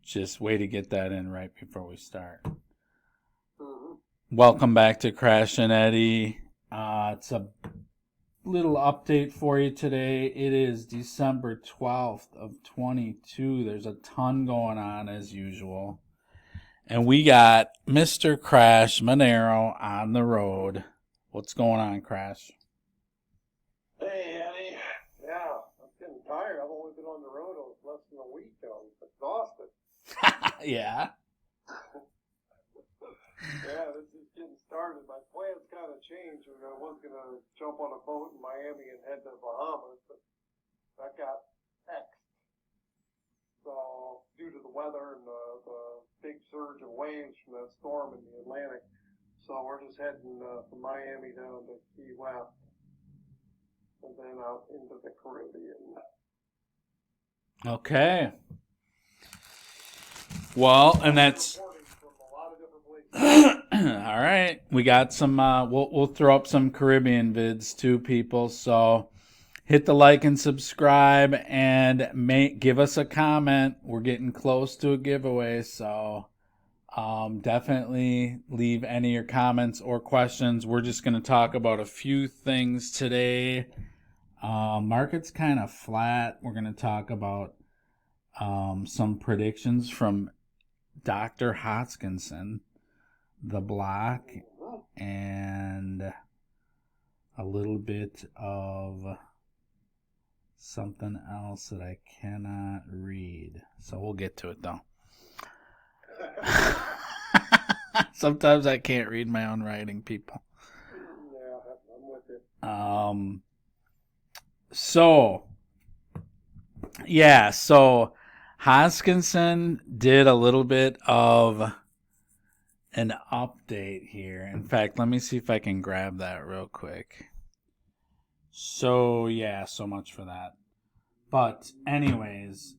just way to get that in right before we start. Welcome back to Crash and Edy. It's a little update for you today. It is December 12th of 22. There's a ton going on as usual. And we got Mr. Crash Monero on the road. What's going on, Crash? Hey, Edy. Yeah, I'm getting tired. I've only been on the road less than a week. I'm exhausted. Yeah. Yeah, this is getting started. My plans kind of changed. I was going to jump on a boat in Miami and head to the Bahamas, but that got X'd. So, due to the weather and the big surge of waves from that storm in the Atlantic. So, we're just heading from Miami down to Key West and then out into the Caribbean. Okay. Well, and that's... All right, we got some. We'll throw up some Caribbean vids too, people. So hit the like and subscribe, and give us a comment. We're getting close to a giveaway, so definitely leave any of your comments or questions. We're just going to talk about a few things today. Market's kind of flat. We're going to talk about some predictions from Dr. Hoskinson, the block, and a little bit of something else that I cannot read. So we'll get to it though. Sometimes I can't read my own writing, people. Yeah, I'm with it. So Hoskinson did a little bit of an update here. In fact, let me see if I can grab that real quick. So, yeah, so much for that. But, anyways,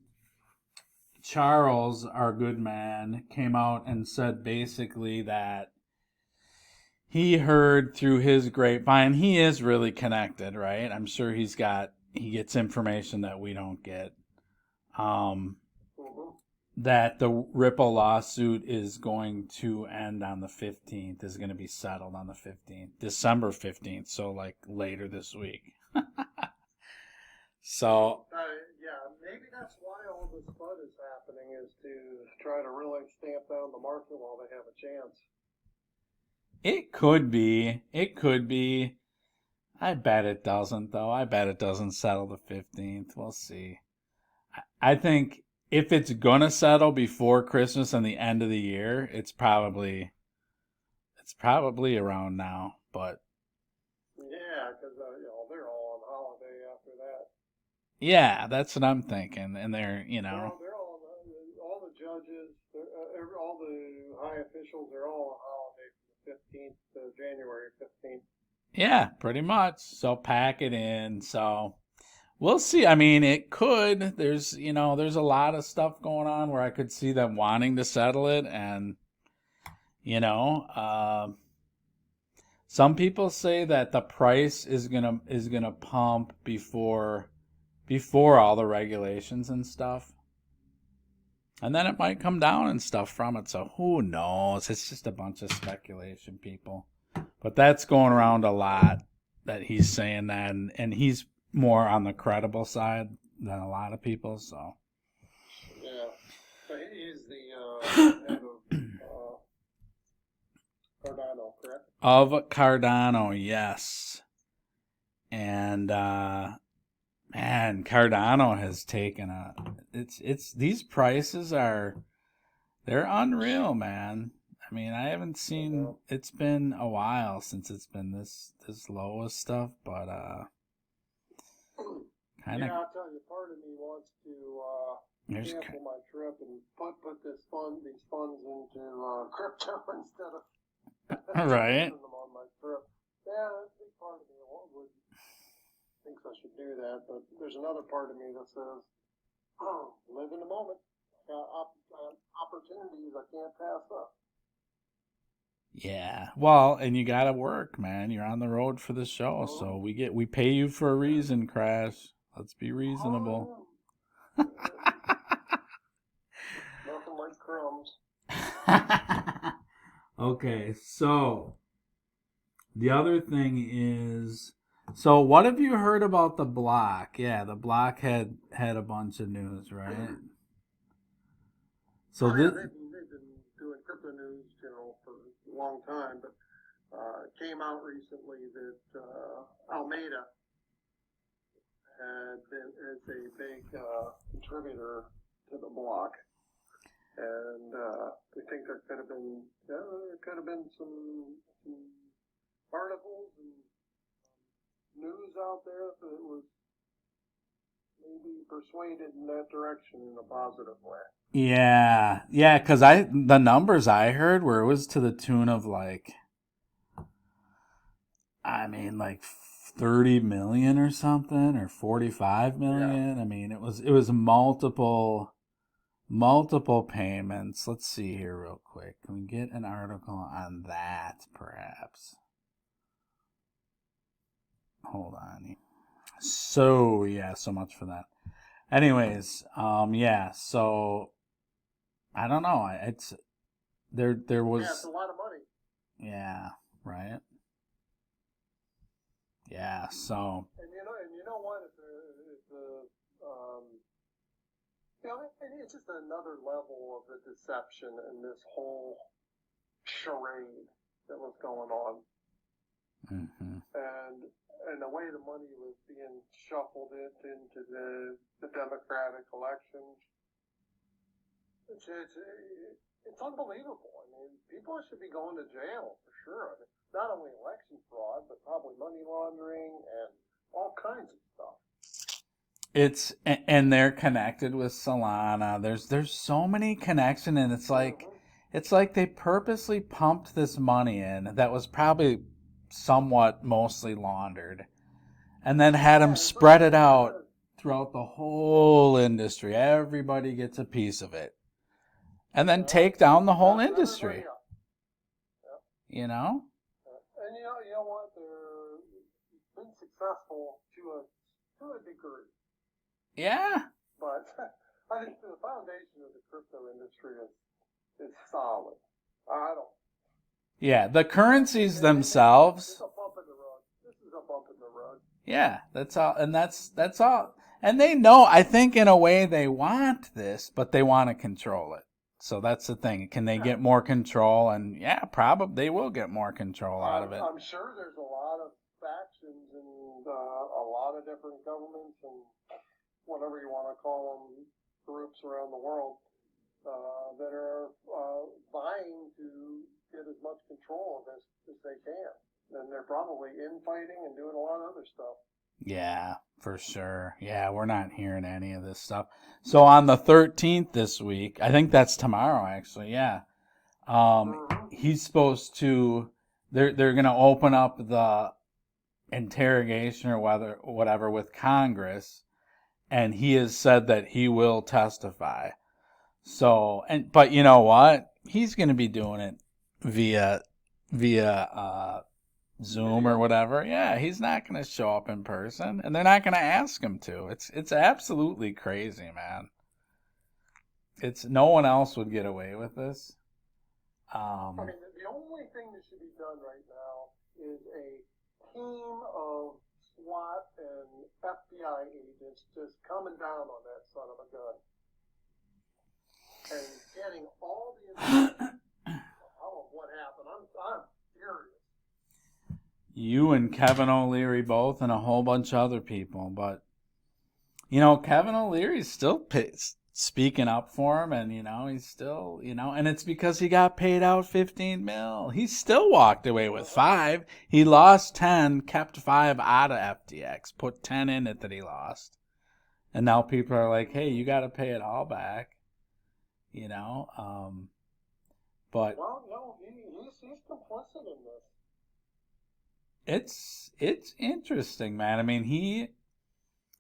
Charles, our good man, came out and said basically that he heard through his grapevine. He is really connected, right? I'm sure he gets information that we don't get. That the Ripple lawsuit is going to end on the 15th, is going to be settled on the 15th, December 15th, so like later this week. So... yeah, maybe that's why all this FUD is happening, is to try to really stamp down the market while they have a chance. It could be. It could be. I bet it doesn't, though. I bet it doesn't settle the 15th. We'll see. I think if it's going to settle before Christmas and the end of the year, it's probably around now. But yeah, because they're all on holiday after that. Yeah, that's what I'm thinking. And they're they're all the judges, all the high officials, they're all on holiday from the 15th to January 15th. Yeah, pretty much. So pack it in. So we'll see. I mean, it could. There's a lot of stuff going on where I could see them wanting to settle it, and some people say that the price is gonna pump before all the regulations and stuff, and then it might come down and stuff from it. So who knows? It's just a bunch of speculation, people. But that's going around a lot, that he's saying that, and he's more on the credible side than a lot of people, so. Yeah. But he's the head of Cardano, correct? Of Cardano, yes. And, man, Cardano has taken it's these prices they're unreal, man. I mean, I haven't seen, it's been a while since it's been this low of stuff, but, kind of. Yeah, I'll tell you, part of me wants to cancel my trip and put these funds into crypto instead of right. putting them on my trip. Yeah, that's a big part of me would thinks I should do that, but there's another part of me that says, live in the moment. Opportunities I can't pass up. Yeah, well, and you gotta work, man. You're on the road for the show, so we pay you for a reason, Crash. Let's be reasonable. No nothing like crumbs. Okay, so the other thing is, so what have you heard about the block? Yeah, the block had a bunch of news, right? So Yeah, this, they've been doing crypto news, for a long time, but it came out recently that Alameda is a big contributor to the block, and we think there could have been some articles and news out there that was maybe persuaded in that direction in a positive way. yeah, because the numbers I heard were it was to the tune of like 30 million or something, or 45 million. Yeah. I mean, it was multiple payments. Let's see here real quick. Can we get an article on that perhaps? Hold on. So, yeah, so much for that. Anyways, yeah, so I don't know. It's there was Yeah, it's a lot of money. Yeah, right? Yeah, so And you know what? It's just another level of the deception in this whole charade that was going on. mhm. And the way the money was being shuffled into the Democratic elections, it's unbelievable. I mean, people should be going to jail for sure. I mean, not only election fraud, but probably money laundering and all kinds of stuff. And they're connected with Solana. There's so many connections, and it's like they purposely pumped this money in that was probably somewhat mostly laundered, and then had them spread it out throughout the whole industry. Everybody gets a piece of it, and then take down the whole industry. You know? And you know what? They've been successful to a degree. Yeah. But I think the foundation of the crypto industry is solid. I don't. Yeah, the currencies themselves. This is a bump in the road. This is a bump in the road. Yeah, that's all, and that's all. And they know. I think in a way they want this, but they want to control it. So that's the thing. Can they get more control? And yeah, probably they will get more control out of it. I'm sure there's a lot of factions and a lot of different governments and whatever you want to call them, groups around the world that are vying to get as much control of this as they can. And they're probably infighting and doing a lot of other stuff. Yeah, for sure. Yeah, we're not hearing any of this stuff. So on the 13th this week, I think that's tomorrow actually, yeah. He's supposed to they're going to open up the interrogation or whatever with Congress, and he has said that he will testify. So, but you know what? He's going to be doing it via Zoom or whatever. Yeah, he's not going to show up in person, and they're not going to ask him to. It's absolutely crazy, man. No one else would get away with this. I mean, the only thing that should be done right now is a team of SWAT and FBI agents just coming down on that son of a gun and getting all the information of what happened. I'm furious. You and Kevin O'Leary both, and a whole bunch of other people, but Kevin O'Leary's still speaking up for him, and he's still, and it's because he got paid out 15 mil. He still walked away with 5. He lost 10, kept 5 out of FTX, put 10 in it that he lost. And now people are like, hey, you got to pay it all back. But well, he's complicit in this. It's interesting, man. I mean,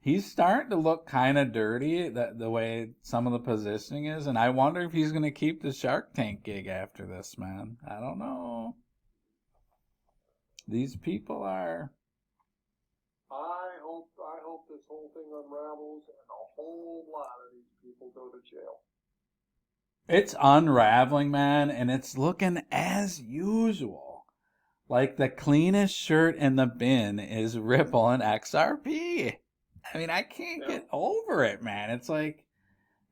he's starting to look kind of dirty, the way some of the positioning is, and I wonder if he's going to keep the Shark Tank gig after this, man. I don't know. These people are. I hope this whole thing unravels and a whole lot of these people go to jail. It's unraveling, man, and it's looking as usual. Like the cleanest shirt in the bin is Ripple and XRP. I mean, I can't Yeah. get over it, man. It's like,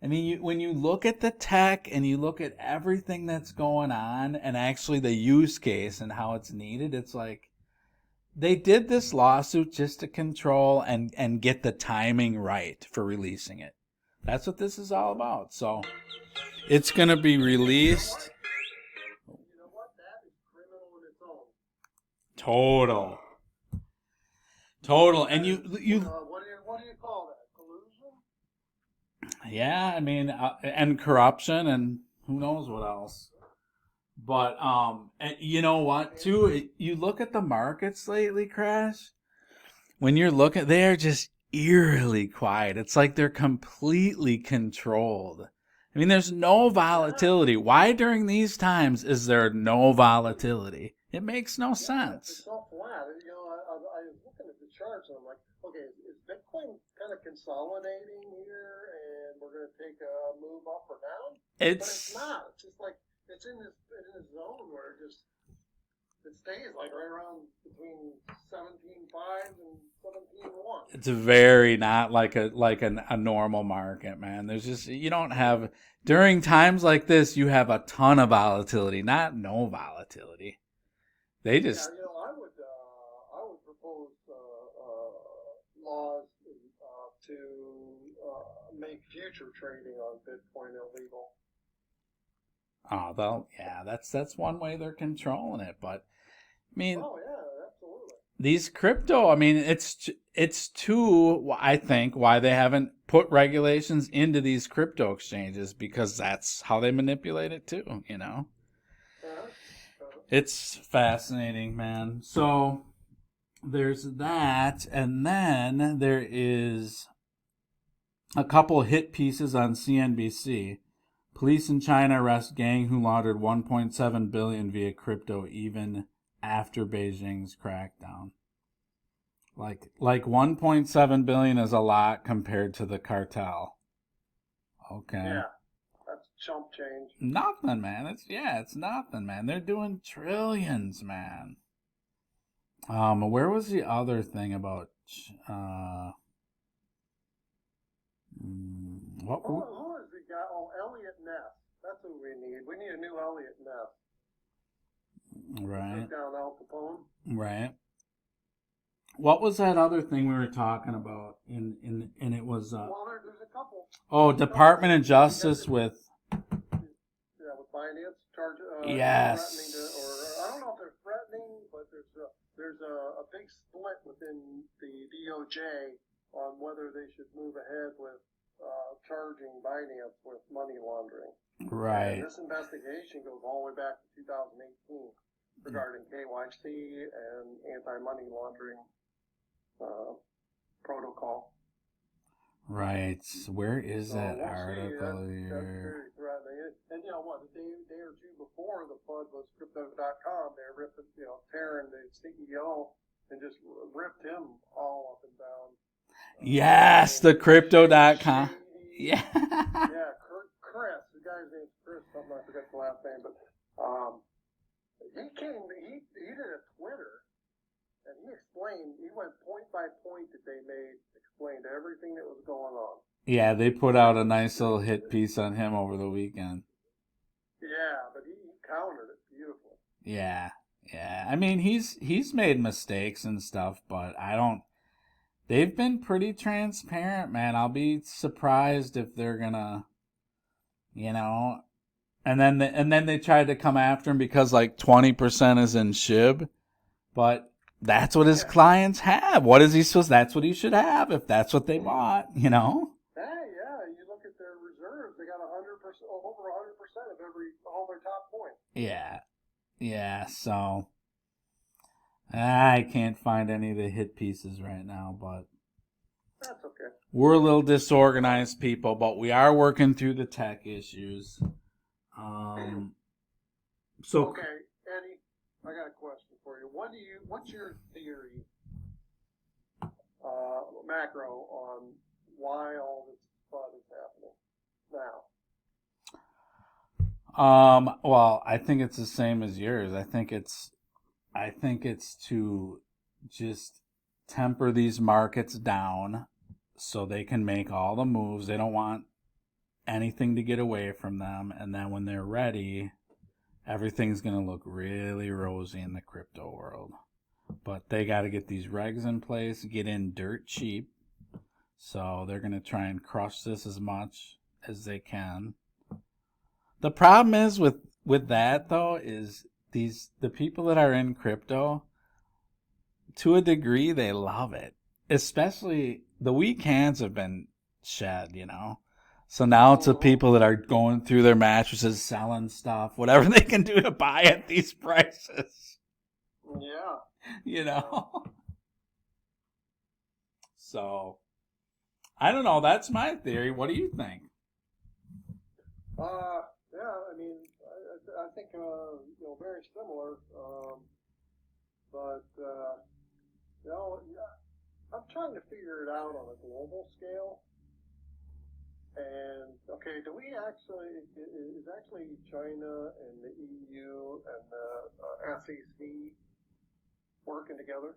I mean, when you look at the tech and you look at everything that's going on and actually the use case and how it's needed, it's like they did this lawsuit just to control and get the timing right for releasing it. That's what this is all about. So it's going to be released. You know what? That is criminal in its own. Total. And you what do you call that? Collusion? yeah, I mean, and corruption and who knows what else. But and you know what too? You look at the markets lately, Crash. When you're looking, they're just eerily quiet. It's like they're completely controlled. I mean, there's no volatility. Why during these times is there no volatility? It makes no sense. It's so flat. You know, I was looking at the charts and I'm like, okay, is Bitcoin kind of consolidating here and we're going to take a move up or down? But it's not. It's just like, it's in this zone where it stays like right around between 17.5 and 17.1. It's very not like a normal market, man. There's just, you don't have, during times like this, you have a ton of volatility, not no volatility. They just, Yeah, you know, I would propose laws to make future trading on Bitcoin illegal. oh, yeah, that's one way they're controlling it. But I mean, oh yeah, absolutely. These crypto, I mean, it's too, I think, why they haven't put regulations into these crypto exchanges, because that's how they manipulate it too, you know? It's fascinating, man. So there's that, and then there is a couple hit pieces on CNBC. Police in China arrest gang who laundered 1.7 billion via crypto even after Beijing's crackdown. Like 1.7 billion is a lot compared to the cartel. Okay. Yeah, that's chump change. Nothing, man. It's nothing, man. They're doing trillions, man. Where was the other thing about what? Who is the guy? Oh, Elliot Ness. That's who we need. We need a new Elliot Ness. Right. Take down Al Capone. Right. What was that other thing we were talking about? And it was well, there's a couple. Oh, Department of Justice with finance charge. Yes. I don't know if they're threatening, but there's a big split within the DOJ on whether they should move ahead with charging Binance with money laundering. Right. And this investigation goes all the way back to 2018 regarding KYC and anti-money laundering protocol. Right. Where is that we'll article see. here? That's very threatening. And you know what? A day or two before the flood was crypto.com. They ripped, tearing the CEO and just ripped him all up and down. Yes, the crypto.com. Yeah. Yeah, Chris. The guy's name's Chris. Something, I forget the last name, but he did a Twitter. And he went point by point that they made, explained everything that was going on. Yeah, they put out a nice little hit piece on him over the weekend. Yeah, but he countered it beautifully. Yeah. I mean, he's made mistakes and stuff, but they've been pretty transparent, man. I'll be surprised if they're gonna, and then they tried to come after him because like 20% is in SHIB, but that's what his clients have. What is he supposed? That's what he should have if that's what they bought, Yeah. You look at their reserves; they got 100%, over 100% of all their top points. Yeah. So I can't find any of the hit pieces right now, but that's okay. We're a little disorganized people, but we are working through the tech issues. So okay, Eddie, I got a question for you. What's your theory, macro, on why all this FUD is happening now? Well, I think it's the same as yours. I think it's to just temper these markets down so they can make all the moves. They don't want anything to get away from them, and then when they're ready, everything's going to look really rosy in the crypto world. But they got to get these regs in place, get in dirt cheap. So they're going to try and crush this as much as they can. The problem is with that though is the people that are in crypto, to a degree, they love it. Especially the weak hands have been shed. So now it's the people that are going through their mattresses, selling stuff, whatever they can do to buy at these prices. Yeah. So, I don't know. That's my theory. What do you think? Yeah, I mean, I think, very similar. But, yeah, I'm trying to figure it out on a global scale. And, okay, is actually China and the EU and the SEC working together?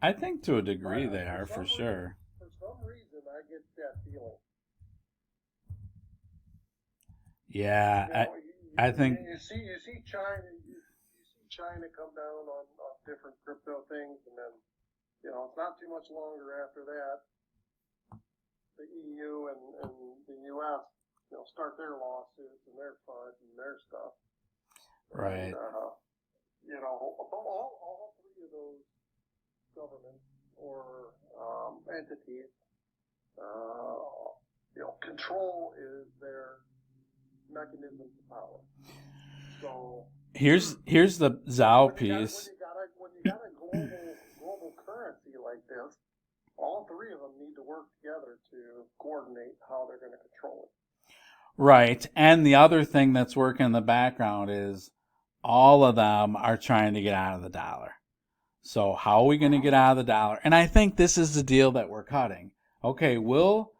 I think to a degree they are, for sure. For some reason, I get that feeling. Yeah, I think you see China come down on different crypto things, and then it's not too much longer after that the EU and the US start their lawsuits and their FUD and their stuff. right. And, all three of those governments or entities, control is their mechanism to power. So Here's the Zhao piece. when you got a global currency like this, all three of them need to work together to coordinate how they're going to control it. Right. And the other thing that's working in the background is all of them are trying to get out of the dollar. So how are we going to get out of the dollar? And I think this is the deal that we're cutting. Okay, we'll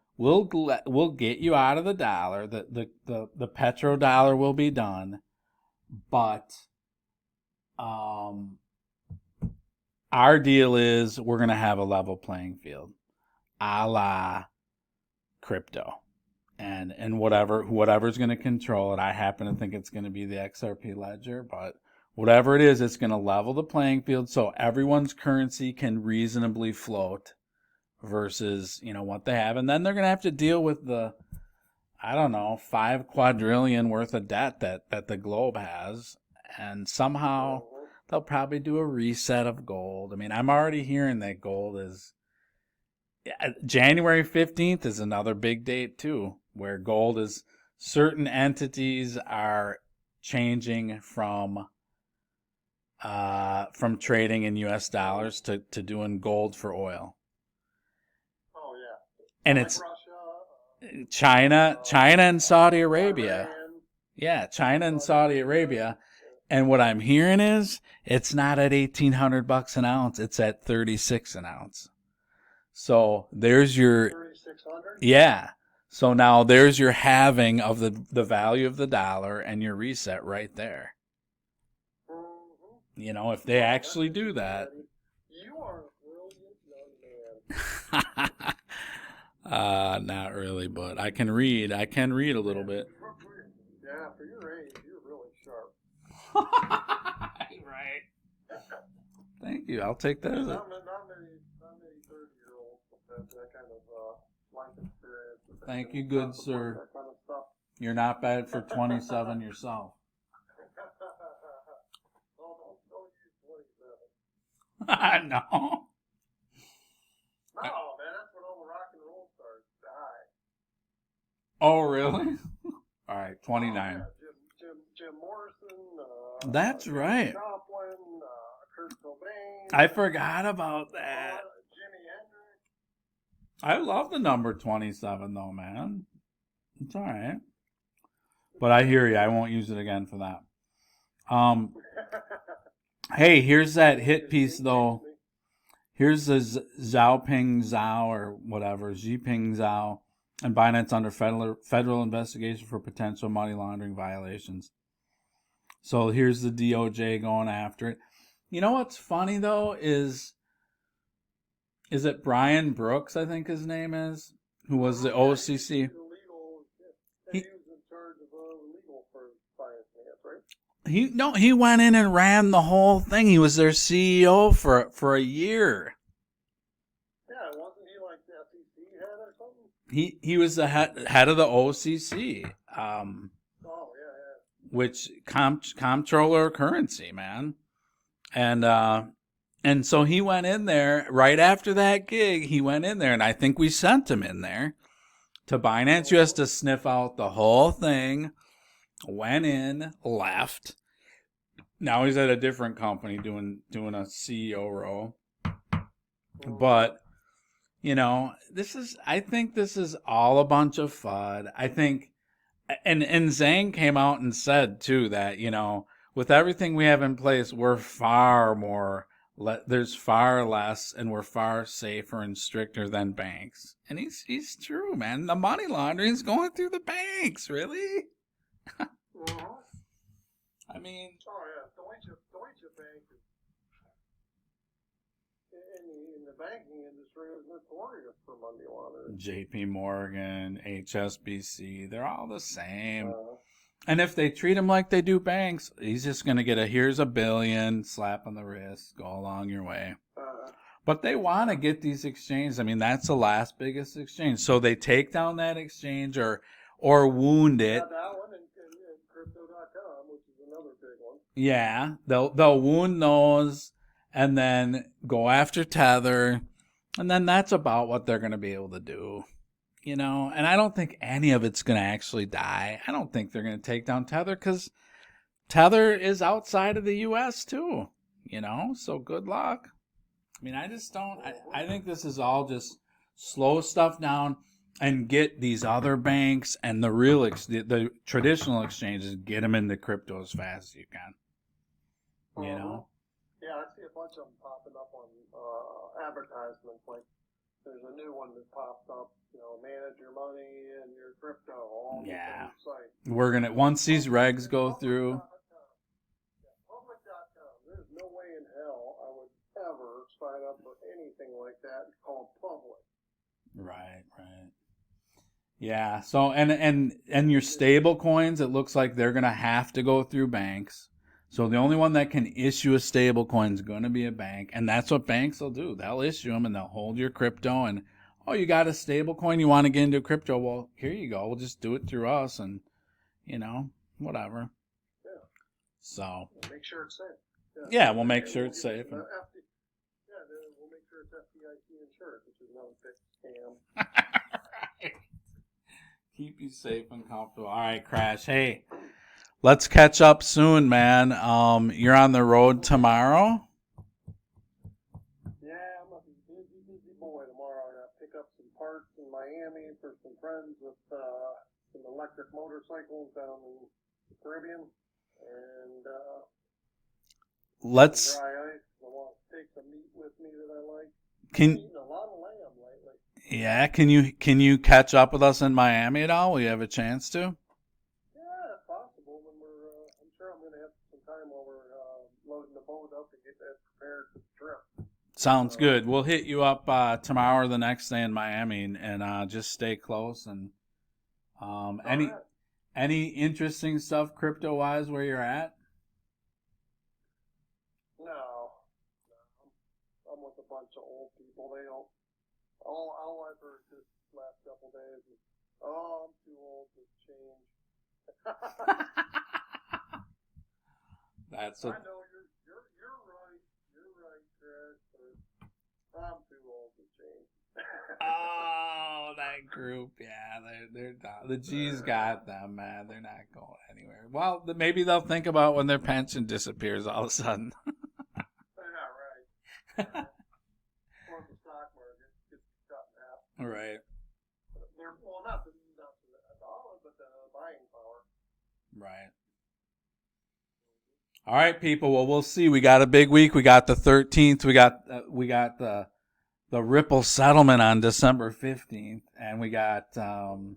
get you out of the dollar. The petrodollar will be done, but our deal is we're going to have a level playing field, a la crypto, and whatever's going to control it. I happen to think it's going to be the XRP ledger, but whatever it is, it's going to level the playing field so everyone's currency can reasonably float versus what they have, and then they're going to have to deal with the 5 quadrillion worth of debt that the globe has, and somehow they'll probably do a reset of gold. I mean, I'm already hearing that gold is January 15th is another big date too, where gold is certain entities are changing from trading in US dollars to doing gold for oil. Oh yeah. And it's China and Saudi Arabia. Yeah, China and Saudi Arabia. And what I'm hearing is it's not at $1,800 an ounce, it's at 36 an ounce. So there's your 3,600? Yeah. So now there's your halving of the value of the dollar and your reset right there. Mm-hmm. If they actually do that. You are a brilliant young man. Not really, but I can read. I can read a little bit. Yeah, for your age, you're really sharp. Right. Thank you. I'll take that as Not many 30-year-olds with that kind of life experience. Thank you, good sir. That kind of stuff. You're not bad for 27 yourself. Don't use 27. No. No, man, that's when all the rock and roll stars die. Oh, really? All right, 29. Yeah, Jim Morrison. That's right. Joplin, Kurt Cobain. I forgot about that. Jimi Hendrix. I love the number 27, though, man. It's all right. But I hear you. I won't use it again for that. Hey, here's that hit piece, though. Here's the Zhao or whatever, Zhiping Zhao. And Binance under federal investigation for potential money laundering violations. So here's the DOJ going after it. You know what's funny though is it Brian Brooks, I think his name is, who was the OCC. He was in charge of legal for finance, right? He went in and ran the whole thing. He was their CEO for a year. Yeah, wasn't he like the SEC head or something? He was the head of the OCC. Which comptroller currency, man. And so he went in there right after that gig. He went in there, and I think we sent him in there to Binance US to sniff out the whole thing. Went in, left. Now he's at a different company doing a CEO role. But I think this is all a bunch of FUD. I think, and Zhang came out and said too that with everything we have in place, we're far more. There's far less, and we're far safer and stricter than banks. And he's true, man. The money laundering is going through the banks, really. I mean, Deutsche Bank in the banking industry is notorious for money laundering. JP Morgan, HSBC, they're all the same. And if they treat him like they do banks, he's just going to get here's $1 billion, slap on the wrist, go along your way. But they want to get these exchanges. I mean, that's the last biggest exchange. So they take down that exchange or wound it. That one and crypto.com, which is another big one. Yeah, they'll wound those and then go after Tether. And then that's about what they're going to be able to do. And I don't think any of it's going to actually die. I don't think they're going to take down Tether because Tether is outside of the U.S. too, so good luck. I mean, I just don't. I think this is all just slow stuff down and get these other banks and the traditional exchanges, get them into crypto as fast as you can. Yeah, I see a bunch of them popping up on advertisements. Like there's a new one that popped up. Manage your money and your crypto. All yeah, site. We're gonna once these regs go through. Public.com. There's no way in hell I would ever sign up for anything like that called public. Right. Yeah. So and your stable coins, it looks like they're gonna have to go through banks. So the only one that can issue a stable coin is going to be a bank, and that's what banks will do. They'll issue them and they'll hold your crypto and. Oh, you got a stable coin? You want to get into crypto? Well, here you go. We'll just do it through us and, whatever. Yeah. So. We'll make sure it's safe. Yeah, we'll make sure it's safe. We'll make sure it's FDIC insured, which is another big scam. Keep you safe and comfortable. All right, Crash. Hey, let's catch up soon, man. You're on the road tomorrow? Miami for some friends with some electric motorcycles down in the Caribbean, and let's dry ice. I want to take some meat with me that I like. Can I'm eating a lot of lamb lately. Yeah, can you catch up with us in Miami at all? Will you have a chance to? Yeah, it's possible. When I'm sure I'm going to have some time while we're loading the boat up and get that prepared for the trip. Sounds good. We'll hit you up tomorrow or the next day in Miami, and just stay close. And any interesting stuff crypto wise where you're at? No. I'm with a bunch of old people. They don't. All I've heard this last couple days is, "Oh, I'm too old to change." That's I know you're right. You're right, Chris. But I'm too old to change. Oh, that group, yeah, they're done. The G's got them, man. They're not going anywhere. Well, maybe they'll think about when their pension disappears all of a sudden. They're not right. Or the stock market gets cut in half. Right. Not the dollar, but the buying power. Right. All right, people. Well, we'll see. We got a big week. We got the 13th. We got the the Ripple settlement on December 15th, and we got the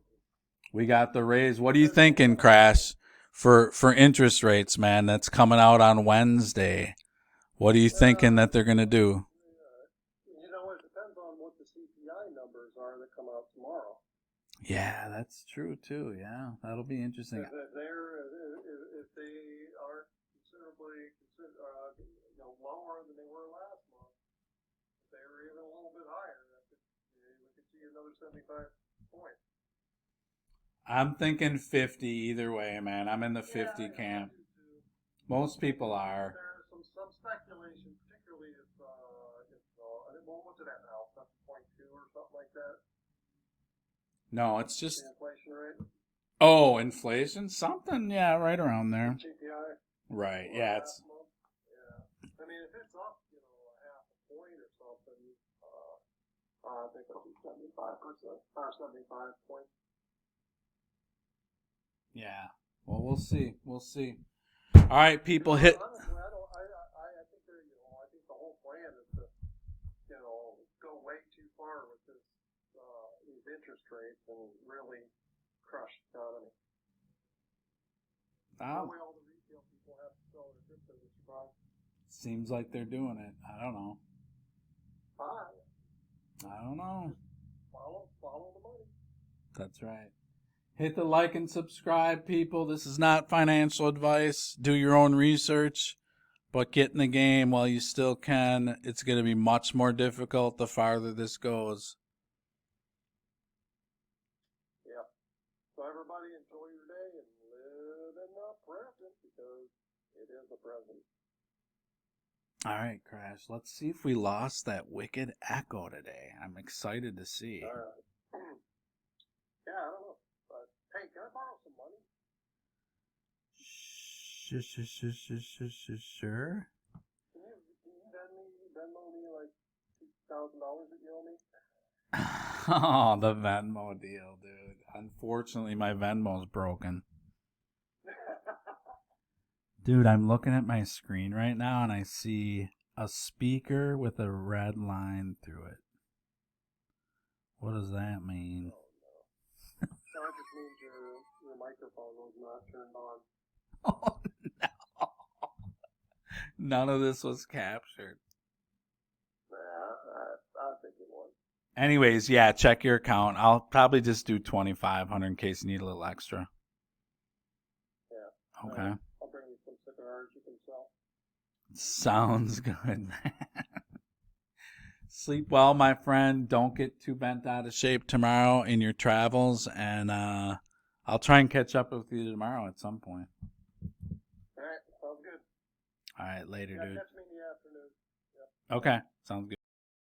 raise. What are you thinking, Crash, for interest rates, man? That's coming out on Wednesday. What are you thinking that they're gonna do? You know, it depends on what the CPI numbers are that come out tomorrow. Yeah, that's true too. Yeah, that'll be interesting. If they are considerably lower than they were last month, if they were even a little bit higher, we could see another 75 points. I'm thinking 50 either way, man. I'm in the 50 camp. Most people are. There's some speculation, particularly if what's it at now, 7.2 or something like that. No, it's just the inflation rate. Oh, inflation, something, yeah, right around there. CPI. Right, yeah, it's. Yeah, I mean, if it's up, a half a point or something, I think it'll be 75% or 75 points. Yeah. Well, we'll see. We'll see. All right, people hit. Honestly, I think I think the whole plan is to, go way too far with these interest rates and really crush the economy. No way all the retail people have to sell their crypto to survive. Seems like they're doing it. I don't know. I don't know. Follow the money. That's right. Hit the like and subscribe, people. This is not financial advice. Do your own research, but get in the game while you still can. It's going to be much more difficult the farther this goes. Yeah. So everybody enjoy your day and live in the present because it is the present. All right, Crash. Let's see if we lost that wicked echo today. I'm excited to see. Yeah, I don't know. But hey, can I borrow some money? Sure. Can you Venmo me like $2,000 that you owe me? Oh, the Venmo deal, dude. Unfortunately, my Venmo's broken. Dude, I'm looking at my screen right now and I see a speaker with a red line through it. What does that mean? Oh, no. That just means your microphone was not turned on. Oh, no. None of this was captured. I think it was. Anyways, yeah, check your account. I'll probably just do $2,500 in case you need a little extra. Yeah. Okay. I'll bring you some cigars you can sell. Sounds good. Sleep well, my friend. Don't get too bent out of shape tomorrow in your travels, and I'll try and catch up with you tomorrow at some point. All right, sounds good. All right, later, dude. Catch me in the afternoon. Yep. Okay, sounds good.